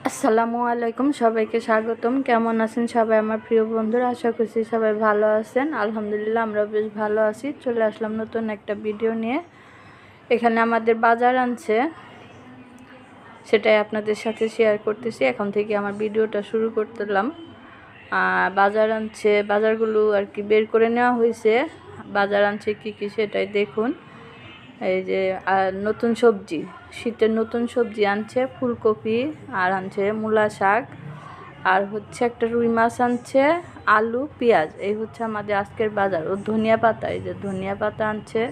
আসসালামু আলাইকুম, সবাইকে স্বাগতম। কেমন আছেন সবাই আমার প্রিয় বন্ধুরা? আশা করছি সবাই ভালো আছেন। আলহামদুলিল্লাহ আমরা বেশ ভালো আছি। চলে আসলাম নতুন একটা ভিডিও নিয়ে। এখানে আমাদের বাজার আনছে, সেটাই আপনাদের সাথে শেয়ার করতেছি। এখন থেকে আমার ভিডিওটা শুরু করতেলাম। বাজার আনছে, বাজারগুলো আর কি বের করে নেওয়া হয়েছে। বাজার আনছে কি কি সেটাই দেখুন। এই যে নতুন সবজি, শীতের নতুন সবজি আনছে, ফুলকপি আর আনছে মূলা শাক, আর হচ্ছে একটা রুই মাছ আনছে, আলু, পেঁয়াজ। এই হচ্ছে আমাদের আজকের বাজার। ও ধনিয়া পাতা, এই যে ধনিয়া পাতা আনছে।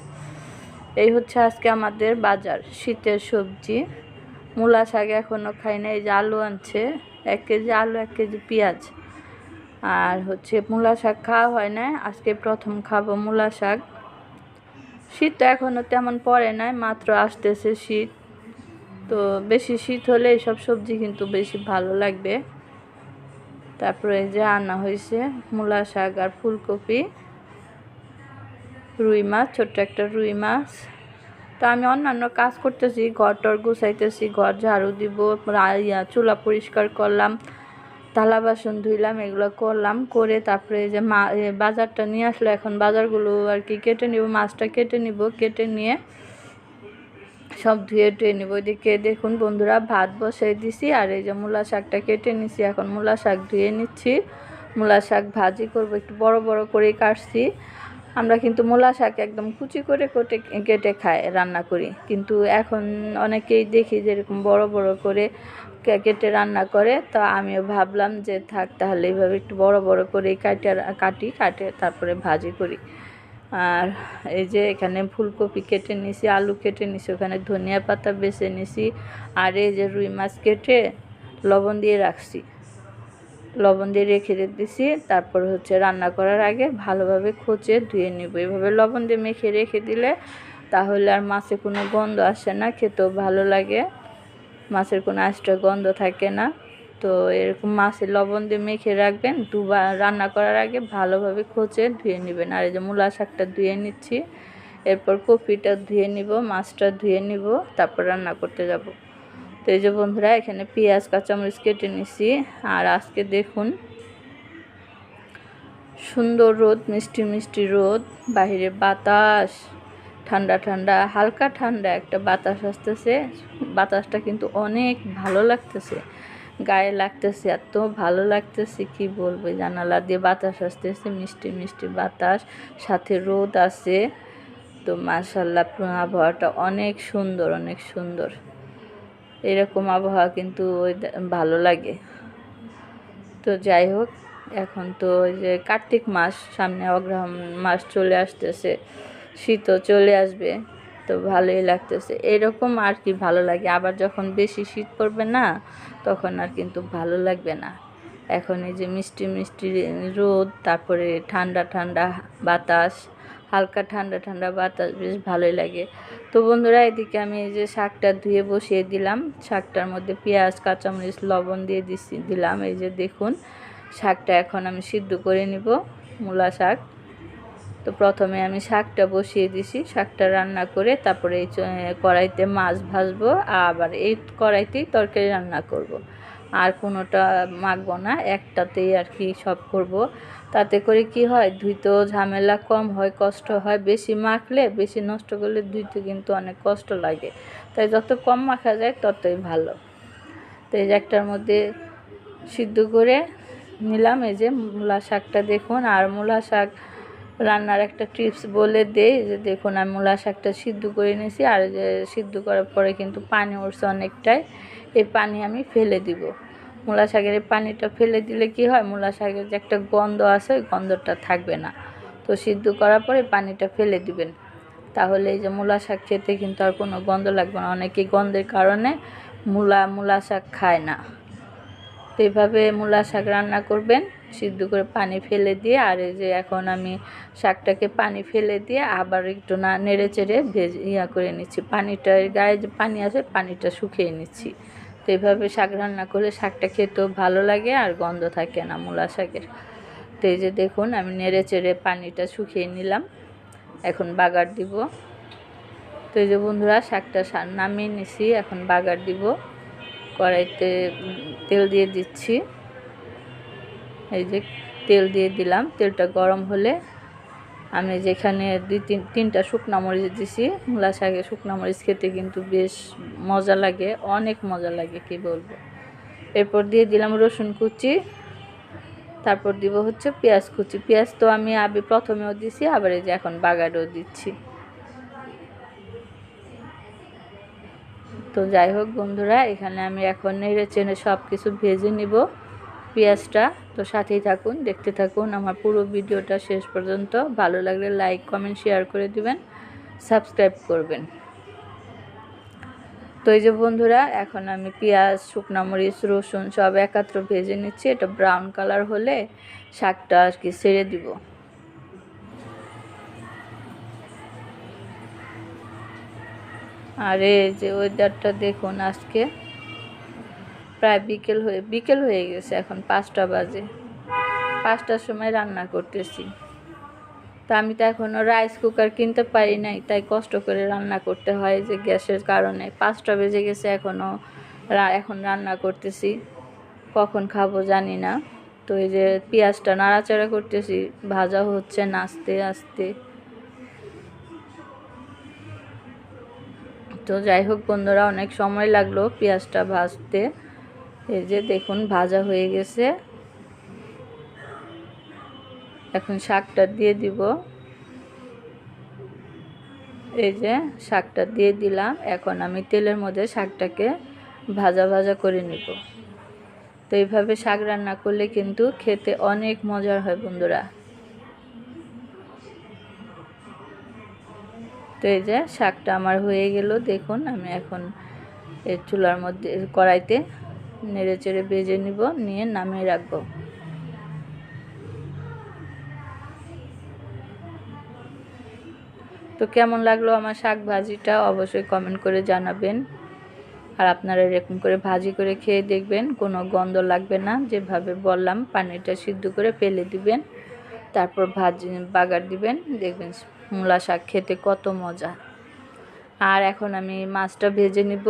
এই হচ্ছে আজকে আমাদের বাজার, শীতের সবজি। মূলা শাক এখনও খাই না। এই যে আলু আনছে, 1 কেজি আলু, 1 কেজি পেঁয়াজ। আর হচ্ছে মূলা শাক খাওয়া হয় না, আজকে প্রথম খাবো মূলা শাক। শীত তো এখনও তেমন পড়ে নাই, মাত্র আসতেছে শীত। তো বেশি শীত হলে এইসব সবজি কিন্তু বেশি ভালো লাগবে। তারপরে যে আনা হয়েছে মূলা শাক আর ফুলকপি, রুই মাছ, ছোট্ট একটা রুই মাছ। তো আমি অন্যান্য কাজ করতেছি, ঘর টর গুছাইতেছি, ঘর ঝাড়ু দিব, চুলা পরিষ্কার করলাম, থালা বাসন ধুইলাম, এগুলো করলাম। করে তারপরে যে বাজারটা নিয়ে আসলো। এখন বাজারগুলো আর কি কেটে নিব, মাছটা কেটে নিব, কেটে নিয়ে সব ধুয়ে টুয়ে নিব। এদিকে দেখুন বন্ধুরা, ভাত বসাই দিছি, আর এই যে মূলা শাকটা কেটে নিছি। এখন মূলা শাক ধুয়ে নিচ্ছি, মূলা শাক ভাজি করব। একটু বড় বড় করে কাটছি। আমরা কিন্তু মূলা শাক একদম কুচি করে কেটে খাই, রান্না করি। কিন্তু এখন অনেকেই দেখি যে এরকম বড় বড় করে কেটে রান্না করে। তো আমিও ভাবলাম যে থাক, তাহলে এইভাবে একটু বড় বড় করে কাটে তারপরে ভাজি করি। আর এই যে এখানে ফুলকপি কেটে নিছি, আলু কেটে নিছি, ওখানে ধনিয়া পাতা বেছে নিছি। আর এই যে রুই মাছ কেটে লবণ দিয়ে রাখছি, লবণ দিয়ে রেখে দিছি। তারপর হচ্ছে রান্না করার আগে ভালোভাবে খোঁচে ধুয়ে নিব। এভাবে লবণ দিয়ে মেখে রেখে দিলে তাহলে আর মাছে কোনো গন্ধ আসে না, খেতেও ভালো লাগে, মাছের কোনো এক্সট্রা গন্ধ থাকে না। তো এরকম মাছের লবণ দিয়ে মেখে রাখবেন, দুবার রান্না করার আগে ভালোভাবে খোঁচে ধুয়ে নেবেন। আর এই যে মূলা শাকটা ধুয়ে নিচ্ছি, এরপর কপিটা ধুয়ে নিব, মাছটা ধুয়ে নিব, তারপর রান্না করতে যাব। তো এই যে বন্ধুরা, এখানে পেঁয়াজ কাঁচামরিচ কেটে নিছি। আর আজকে দেখুন সুন্দর রোদ, মিষ্টি মিষ্টি রোদ, বাহিরে বাতাস, ঠান্ডা ঠান্ডা, হালকা ঠান্ডা একটা বাতাস আসতেছে। বাতাসটা কিন্তু অনেক ভালো লাগতেছে, গায়ে লাগতেছে, এত ভালো লাগতেছে কি বলবো। জানালা দিয়ে বাতাস আসতেছে, মিষ্টি মিষ্টি বাতাস, সাথে রোদ আছে। তো মাশাআল্লাহ, আবহাওয়াটা অনেক সুন্দর, অনেক সুন্দর। এরকম আবহাওয়া কিন্তু ভালো লাগে। তো যাই হোক, এখন তো ওই যে কার্তিক মাস সামনে, অগ্রহায়ণ মাস চলে আসতেছে, শীতও চলে আসবে। তো ভালোই লাগতেছে এরকম আর কি, ভালো লাগে। আবার যখন বেশি শীত পড়বে না, তখন আর কিন্তু ভালো লাগবে না। এখন এই যে মিষ্টি মিষ্টি রোদ, তারপরে ঠান্ডা ঠান্ডা বাতাস, হালকা ঠান্ডা ঠান্ডা বাতাস, বেশ ভালোই লাগে। তো বন্ধুরা, এদিকে আমি এই যে শাকটা ধুয়ে বসিয়ে দিলাম। শাকটার মধ্যে পেঁয়াজ, কাঁচামরিচ, লবণ দিয়ে দিলাম। এই যে দেখুন, শাকটা এখন আমি সিদ্ধ করে নিব, মূলা শাক। তো প্রথমে আমি শাকটা বসিয়ে দিছি, শাকটা রান্না করে তারপরে এই কড়াইতে মাছ ভাজবো, আবার এই কড়াইতেই তরকারি রান্না করব। আর কোনোটা মাখবো না, একটাতেই আর কি সব করব। তাতে করে কি হয়, ধুইতেও ঝামেলা কম হয়, কষ্ট হয়। বেশি মাখলে, বেশি নষ্ট করলে ধুইতে কিন্তু অনেক কষ্ট লাগে। তাই যত কম মাখা যায় ততই ভালো। তো এই যে একটার মধ্যে সিদ্ধ করে নিলাম। এই যে মূলা শাকটা দেখুন। আর মূলা শাক রান্নার একটা টিপস বলে দেই, যে দেখুন আমি মূলা শাকটা সিদ্ধ করে নিয়েছি। আর যে সিদ্ধ করার পরে কিন্তু পানি উঠছে অনেকটাই, এই পানি আমি ফেলে দিব। মূলা শাকের এই পানিটা ফেলে দিলে কি হয়, মূলা শাকের যে একটা গন্ধ আছে, ওই গন্ধটা থাকবে না। তো সিদ্ধ করার পরে পানিটা ফেলে দিবেন, তাহলে এই যে মূলা শাক খেতে কিন্তু আর কোনো গন্ধ লাগবে না। অনেকেই গন্ধের কারণে মূলা শাক খায় না। তো এইভাবে মূলা শাক রান্না করবেন, সিদ্ধ করে পানি ফেলে দিয়ে। আর এই যে এখন আমি শাকটাকে পানি ফেলে দিয়ে আবার একটু নেড়ে চেড়ে করে নিচ্ছি। পানিটার গায়ে যে পানি আছে, পানিটা শুকিয়ে নিচ্ছি। তো এইভাবে শাক রান্না করলে শাকটা খেতেও ভালো লাগে, আর গন্ধ থাকে না মূলা শাকের। তো এই যে দেখুন, আমি নেড়ে চেড়ে পানিটা শুকিয়ে নিলাম, এখন বাগার দিব। তো এই যে বন্ধুরা, শাকটা নামিয়ে নিছি, এখন বাগার দিব। কড়াইতে তেল দিয়ে দিচ্ছি। এই যে তেল দিয়ে দিলাম। তেলটা গরম হলে আমি যেখানে তিনটা শুকনা মরিচ দিছি। মূলা শাকে শুকনা মরিচ খেতে কিন্তু বেশ মজা লাগে, অনেক মজা লাগে কি বলবো। এরপর দিয়ে দিলাম রসুন কুচি, তারপর দিব হচ্ছে পেঁয়াজ কুচি। পেঁয়াজ তো আমি প্রথমেও দিছি, আবার এই যে এখন বাগারেও দিচ্ছি। তো যাই হোক বন্ধুরা, এখানে আমি এখন নেড়ে চেড়ে সব কিছু ভেজে নিব পেঁয়াজটা। তো সাথেই থাকুন, দেখতে থাকুন আমার পুরো ভিডিওটা শেষ পর্যন্ত। ভালো লাগলে লাইক কমেন্ট শেয়ার করে দিবেন, সাবস্ক্রাইব করবেন। তো এই যে বন্ধুরা, এখন আমি পেঁয়াজ, শুকনো মরিচ, রসুন সব একত্র ভেজে নিচ্ছি। এটা ব্রাউন কালার হলে শাকটা আর কি ছেড়ে দিব। আর এই যে ওয়েদারটা দেখুন, আজকে প্রায় বিকেল হয়ে গেছে, এখন 5টা বাজে। 5টার সময় রান্না করতেছি। তা আমি তো এখনও রাইস কুকার কিনতে পারি নাই, তাই কষ্ট করে রান্না করতে হয় যে গ্যাসের কারণে। 5টা বেজে গেছে, এখন রান্না করতেছি, কখন খাবো জানি না। তো এই যে পেঁয়াজটা নাড়াচাড়া করতেছি, ভাজা হচ্ছে আস্তে আস্তে। তো যাই হোক বন্ধুরা, অনেক সময় লাগলো পেঁয়াজটা ভাজতে। এই যে দেখুন ভাজা হয়ে গেছে। এখন শাকটা দিয়ে দিব। এই যে শাকটা দিয়ে দিলাম। এখন আমি তেলের মধ্যে শাকটাকে ভাজা ভাজা করে নিব। তো এইভাবে শাক রান্না করলে কিন্তু খেতে অনেক মজার হয় বন্ধুরা। তো এই যে শাকটা আমার হয়ে গেল দেখুন। আমি এখন এই চুলার মধ্যে কড়াইতে নেড়ে চেড়ে ভেজে নিব, নিয়ে নামিয়ে রাখবো। তো কেমন লাগলো আমার শাক ভাজিটা অবশ্যই কমেন্ট করে জানাবেন। আর আপনারা এরকম করে ভাজি করে খেয়ে দেখবেন, কোনো গন্ধ লাগবে না। যেভাবে বললাম পানিটা সিদ্ধ করে ফেলে দিবেন, তারপর বাগার দিবেন, দেখবেন মূলা শাক খেতে কত মজা। আর এখন আমি মাছটা ভেজে নিব।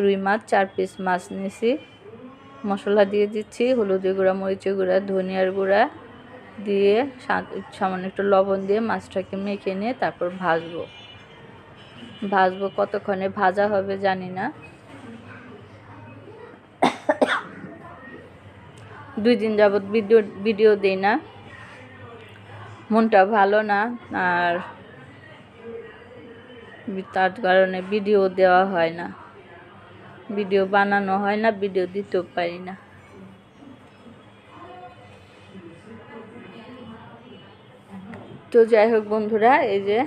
রুই মাছ 4 পিস মাছ নিয়েছি। মশলা দিয়ে দিচ্ছি, হলুদের গুঁড়া, মরিচের গুঁড়া, ধনিয়ার গুঁড়া দিয়ে সামান্য একটু লবণ দিয়ে মাছটাকে মেখে নিয়ে তারপর ভাজবো। কতক্ষণে ভাজা হবে জানি না। 2 দিন যাবত ভিডিও দেই না, মনটা ভালো না, আর তার কারণে ভিডিও দেওয়া হয় না, ভিডিও বানানো হয় না, ভিডিও দিতেও পারি না। তো যাই হোক বন্ধুরা, এই যে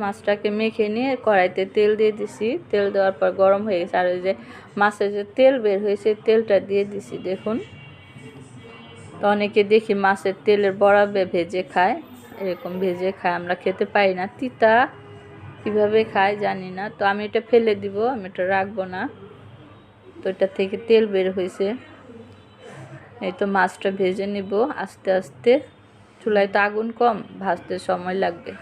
মাছটাকে মেখে নিয়ে কড়াইতে তেল দিয়ে দিছি। তেল দেওয়ার পর গরম হয়ে গেছে, আর ওই যে মাছের যে তেল বের হয়েছে তেলটা দিয়ে দিছি দেখুন। তো অনেকে দেখি মাছের তেলের বড়া ভেজে খায়, এরকম ভেজে খায়, আমরা খেতে পারি না, তিতা কীভাবে খায় জানি না। তো আমি এটা ফেলে দিব, আমি এটা রাখবো না। তো এটা থেকে তেল বের হয়েছে। এই তো মাছটা ভেজে নিব আস্তে আস্তে। চুলায় তো আগুন কম, ভাজতে সময় লাগবে।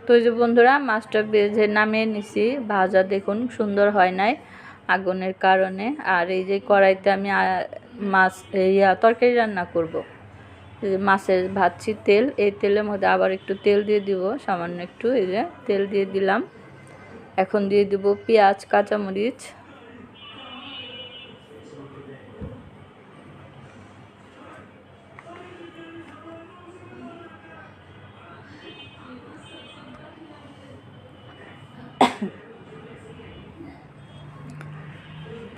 তো এই যে বন্ধুরা, মাছটা ভেজে নামিয়ে নিছি। ভাজা দেখুন সুন্দর হয় নাই আগুনের কারণে। আর এই যে কড়াইতে আমি মাছ তরকারি রান্না করব। মাছের ভাজছি তেল, এই তেলের মধ্যে আবার একটু তেল দিয়ে দিব, সামান্য একটু। এই যে তেল দিয়ে দিলাম। এখন দিয়ে দিব পেঁয়াজ, কাঁচামরিচ।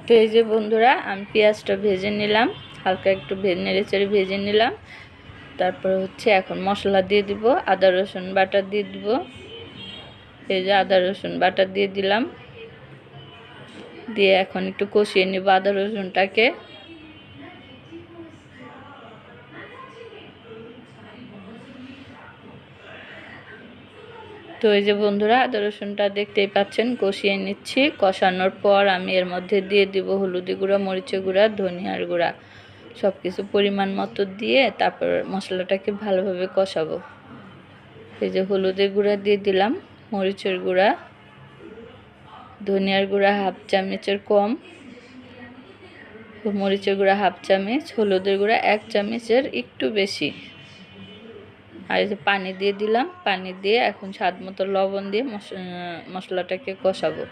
তো এই যে বন্ধুরা, আমি পেঁয়াজটা ভেজে নিলাম, হালকা একটু নেড়ে চেড়ে ভেজে নিলাম। তারপর হচ্ছে এখন মশলা দিয়ে দিব, আদা রসুন বাটা দিয়ে দিব। এই যে আদা রসুন বাটা দিয়ে দিলাম, দিয়ে এখন একটু কষিয়ে নিব আদা রসুনটাকে। তো এই যে বন্ধুরা, আদা রসুনটা দেখতেই পাচ্ছেন কষিয়ে নিচ্ছি। কষানোর পর আমি এর মধ্যে দিয়ে দিব হলুদের গুঁড়া, মরিচের গুঁড়া, ধনিয়ার গুঁড়া, সব কিছু পরিমাণ মতো দিয়ে তারপর মশলাটাকে ভালোভাবে কষাবো। এই যে হলুদের গুঁড়া দিয়ে দিলাম, মরিচের গুঁড়া, ধনিয়ার গুঁড়া হাফ চামচের কম, মরিচের গুঁড়া হাফ চামচ, হলুদের গুঁড়া 1 চামচের একটু বেশি। আর এই যে পানি দিয়ে দিলাম, পানি দিয়ে এখন স্বাদ মতো লবণ দিয়ে মশলাটাকে কষাবো।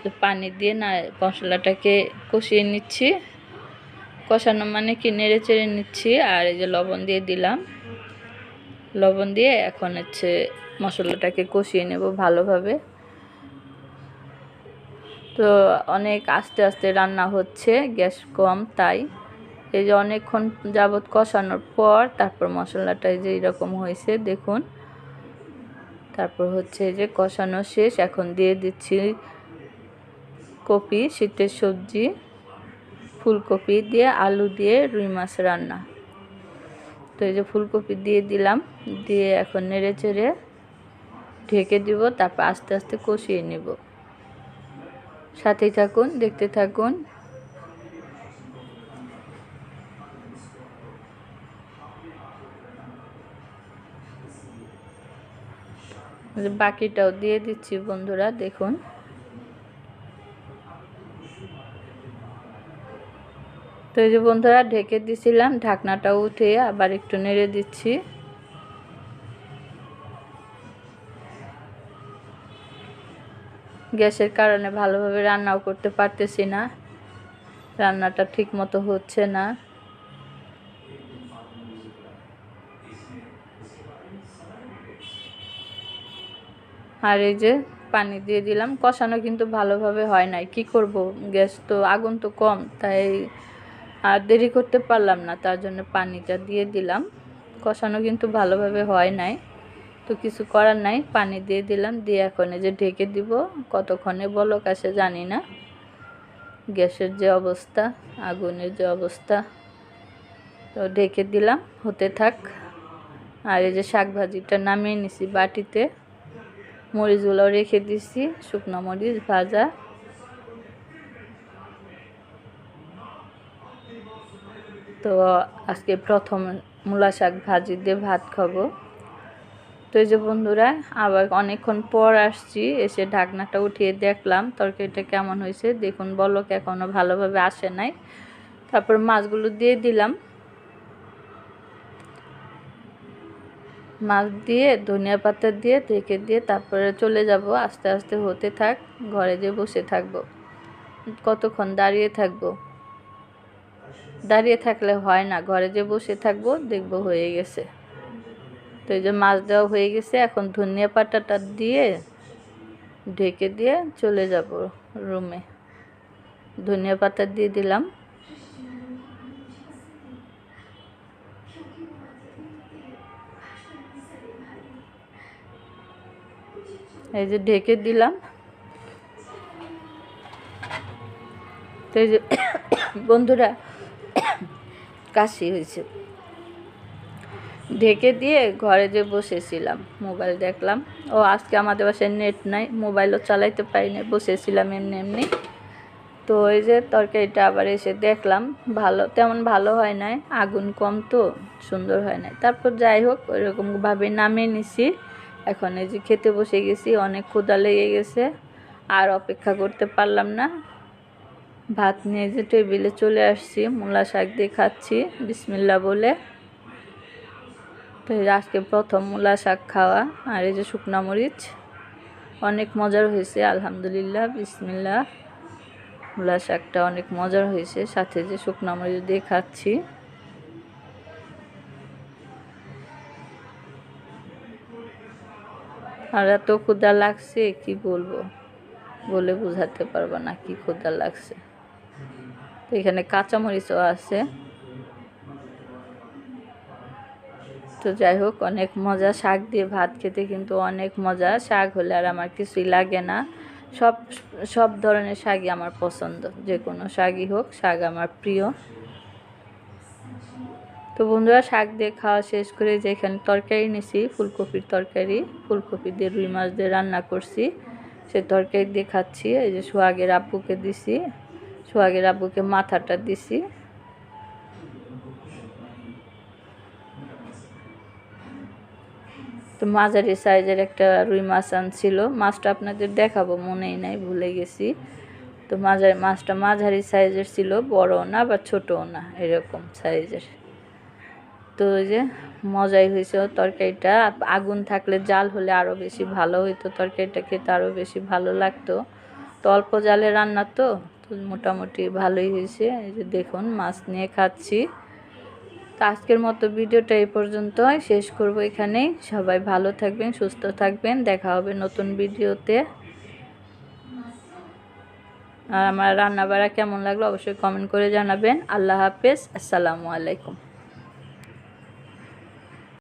তো পানি দিয়ে না মশলাটাকে কষিয়ে নিচ্ছি, কষানো মানে কি নেড়ে চেড়ে নিচ্ছি। আর এই যে লবণ দিয়ে দিলাম, লবণ দিয়ে এখন হচ্ছে মশলাটাকে কষিয়ে নেব ভালোভাবে। তো অনেক আস্তে আস্তে রান্না হচ্ছে, গ্যাস কম, তাই এই যে অনেকক্ষণ যাবৎ কষানোর পর তারপর মশলাটা যে এরকম হয়েছে দেখুন। তারপর হচ্ছে যে কষানো শেষ, এখন দিয়ে দিচ্ছি কপি, শীতের সবজি, ফুলকপি দিয়ে আলু দিয়ে রুই মাছ রান্না। তো এই যে ফুলকপি দিয়ে দিলাম, দিয়ে এখন নেড়ে চেড়ে ঢেকে দিব, তারপর আস্তে আস্তে কষিয়ে নেব। সাথেই থাকুন, দেখতে থাকুন। বাকিটাও দিয়ে দিচ্ছি বন্ধুরা, দেখুন। তো এই যে বন্ধুরা ঢেকে দিছিলাম, ঢাকনাটা উঠে আবার একটু নেড়ে দিচ্ছি। গ্যাসের কারণে ভালোভাবে রান্নাও করতে পারতেছি না, রান্নাটা ঠিক মতো হচ্ছে না। আর এই যে পানি দিয়ে দিলাম, কষানো কিন্তু ভালোভাবে হয় নাই, কি করব, গ্যাস তো আগুন তো কম, তাই আর দেরি করতে পারলাম না, তার জন্য পানিটা দিয়ে দিলাম। কষানো কিন্তু ভালোভাবে হয় নাই, তো কিছু করার নাই, পানি দিয়ে দিলাম, দিয়ে এখন এই যে ঢেকে দিব। কতক্ষণে বলক আসে জানি না, গ্যাসের যে অবস্থা, আগুনের যে অবস্থা। তো ঢেকে দিলাম, হতে থাক। আর এই যে শাক ভাজিটা নামিয়ে নিছি বাটিতে, মরিচগুলোও রেখে দিছি, শুকনো মরিচ ভাজা। তো আজকে প্রথম মূলা শাক ভাজি দিয়ে ভাত খাবো। তো এই যে বন্ধুরা আবার অনেকক্ষণ পর আসছি, এসে ঢাকনাটা উঠিয়ে দেখলাম তরকারিটা কেমন হয়েছে। দেখুন বলক এখনও ভালোভাবে আসে নাই। তারপর মাছগুলো দিয়ে দিলাম, মাছ দিয়ে ধনিয়া পাতা দিয়ে ঢেকে দিয়ে তারপরে চলে যাব। আস্তে আস্তে হতে থাক, ঘরে যে বসে থাকবো, কতক্ষণ দাঁড়িয়ে থাকবো, দাঁড়িয়ে থাকলে হয় না, ঘরে যে বসে থাকবো দেখবো হয়ে গেছে। তো এই যে মাছ দেওয়া হয়ে গেছে, এখন ধনিয়া পাতাটা দিয়ে ঢেকে দিয়ে চলে যাব রুমে। ধনিয়া পাতা দিয়ে দিলাম, এই যে ঢেকে দিলাম। তো এই যে বন্ধুরা কাশি হয়েছে, ঢেকে দিয়ে ঘরে যে বসেছিলাম মোবাইল দেখলাম। ও আজকে আমাদের বাসায় নেট নাই, মোবাইলও চালাইতে পারি না, বসেছিলাম এমনি এমনি। তো এই যে তরকারিটা আবার এসে দেখলাম তেমন ভালো হয় নাই, আগুন কম তো সুন্দর হয় নাই। তারপর যাই হোক ওইরকমভাবে নামিয়ে নিছি। এখন এই যে খেতে বসে গেছি, অনেক ক্ষুধা লেগে গেছে, আর অপেক্ষা করতে পারলাম না। ভাত নিয়ে যে টেবিলে চলে আসছি, মূলা শাক দিয়ে খাচ্ছি বিসমিল্লাহ বলে। তো আজকে প্রথম মূলা শাক খাওয়া। আর এই যে শুকনা মরিচ, অনেক মজার হয়েছে আলহামদুলিল্লাহ, বিসমিল্লাহ। মূলা শাকটা অনেক মজার হয়েছে, সাথে যে শুকনা মরিচ দিয়ে খাচ্ছি। আর এত ক্ষুধা লাগছে কি বলবো, বলে বোঝাতে পারবো না কি ক্ষুধা লাগছে। তো এখানে কাঁচামরিচও আছে। তো যাই হোক অনেক মজা, শাক দিয়ে ভাত খেতে কিন্তু অনেক মজা। শাক হলে আর আমার কিছুই লাগে না, সব ধরনের শাকই আমার পছন্দ, যে কোনো শাকই হোক, শাক আমার প্রিয়। তো বন্ধুরা শাক দিয়ে খাওয়া শেষ করে যে এখানে তরকারি নিছি, ফুলকপির তরকারি, ফুলকপি দিয়ে রুই মাছ দিয়ে রান্না করছি, সে তরকারি দিয়ে খাচ্ছি। এই যে সোহাগের আব্বুকে দিছি, সোহাগের আব্বুকে মাথাটা দিছি। তো মাঝারি সাইজের একটা রুই মাছ আনছিল, মাছটা আপনাদের দেখাবো মনেই নাই, ভুলে গেছি। তো মাছটা মাঝারি সাইজের ছিল, বড়ও না বা ছোটও না, এরকম সাইজের। তো ওই যে মজাই হয়েছে তরকারিটা। আগুন থাকলে, জাল হলে আরও বেশি ভালো হইতো, তরকারিটা খেতে আরও বেশি ভালো লাগতো। তো অল্প জালে রান্না তো মোটামুটি ভালোই হয়েছে। এই যে দেখুন মাছ নিয়ে খাচ্ছি। তো আজকের মতো ভিডিওটা এই পর্যন্তই শেষ করব এখানেই। সবাই ভালো থাকবেন, সুস্থ থাকবেন, দেখা হবে নতুন ভিডিওতে। আর আমার রান্না বাড়া কেমন লাগলো অবশ্যই কমেন্ট করে জানাবেন। আল্লাহ হাফেজ, আসসালামু আলাইকুম।